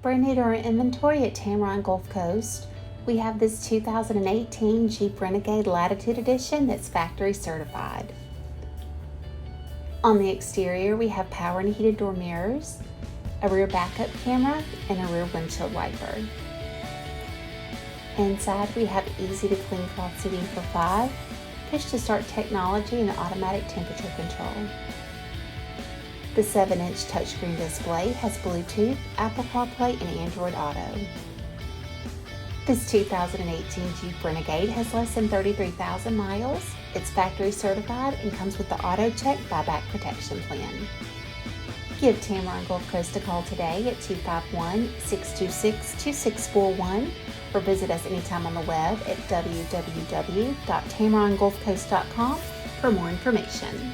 Brand new to our inventory at Tameron Gulf Coast, we have this 2018 Jeep Renegade Latitude Edition that's factory certified. On the exterior, we have power and heated door mirrors, a rear backup camera, and a rear windshield wiper. Inside, we have easy to clean cloth seating for 5, push to start technology, and automatic temperature control. The 7-inch touchscreen display has Bluetooth, Apple Carplay, and Andriod Auto. This 2018 Jeep Renegade has less than 33,000 miles. It's factory certified and comes with the AutoCheck Buyback Protection plan. Give Tameron Gulf Coast a call today at 251-626-2641 or visit us anytime on the web at www.tamerongulfcoast.com for more information.